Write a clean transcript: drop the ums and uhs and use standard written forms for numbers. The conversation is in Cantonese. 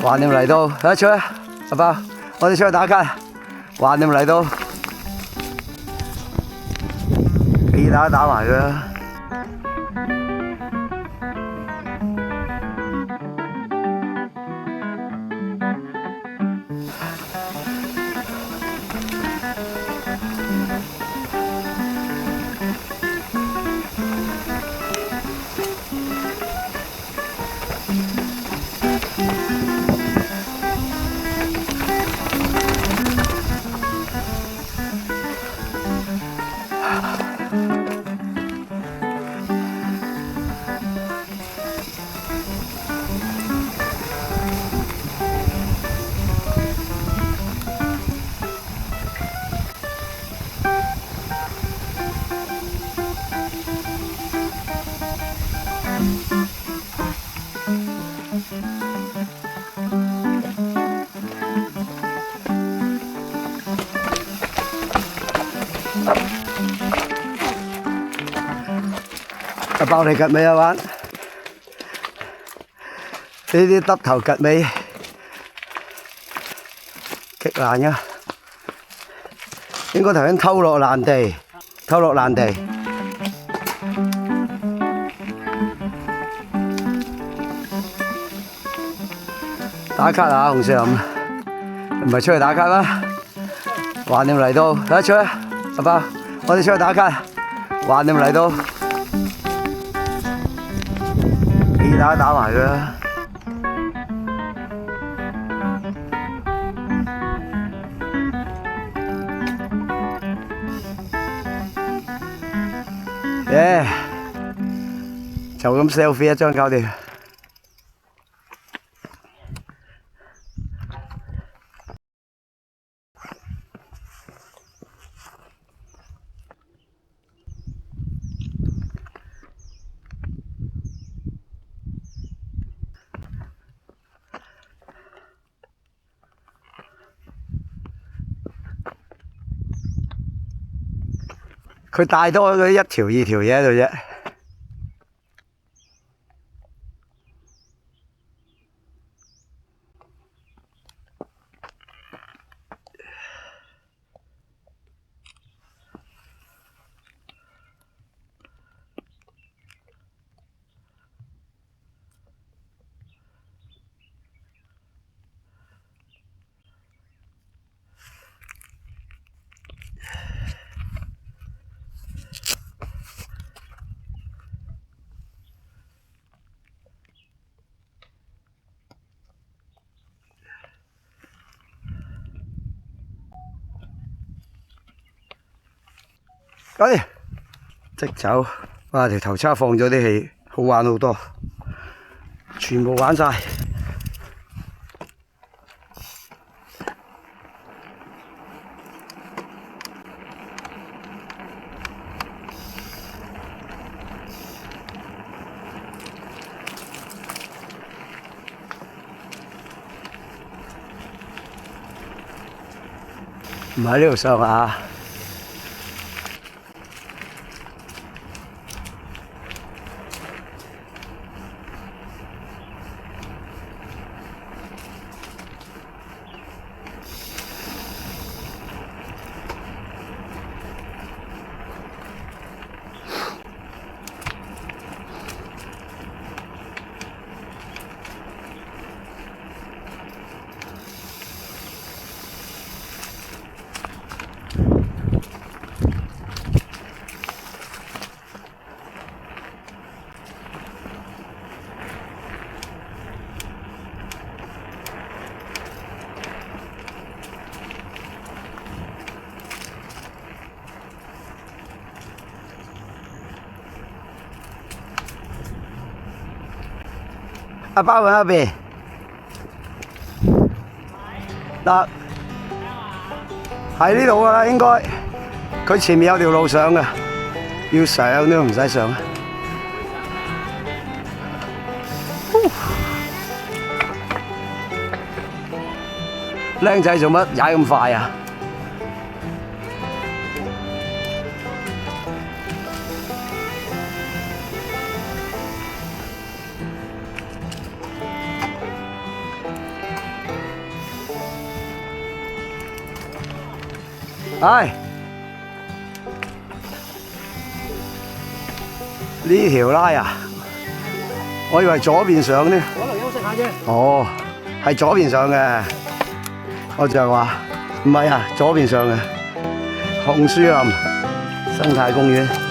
橫掂嚟到，一出啊，阿包，我哋出去打卡。橫掂嚟到，幾打埋佢啦。阿包你趌尾啊玩，呢啲耷頭趌尾極難噶，應該頭先偷落爛地，打卡啊，紅少林，唔係出去打卡啦，橫掂嚟到，一出啊，阿包，我哋出去打卡，橫掂嚟到。幾打埋佢啦！就咁 selfie 一張搞掂。佢帶多佢一條二條嘢喺度啫。搞掂，即走。哇！條頭叉放咗啲氣，好玩好多，全部玩晒。唔喺呢度上啊！阿包喺嗰邊，得喺呢度噶啦，應該。佢前面有條路上嘅，要上都唔使上。僆仔做乜踩咁快啊？唉，呢條拉啊，我以為左邊上呢。可能休息下啫。哦，係左邊上嘅，我就係話唔係啊，左邊上嘅紅樹林生態公園。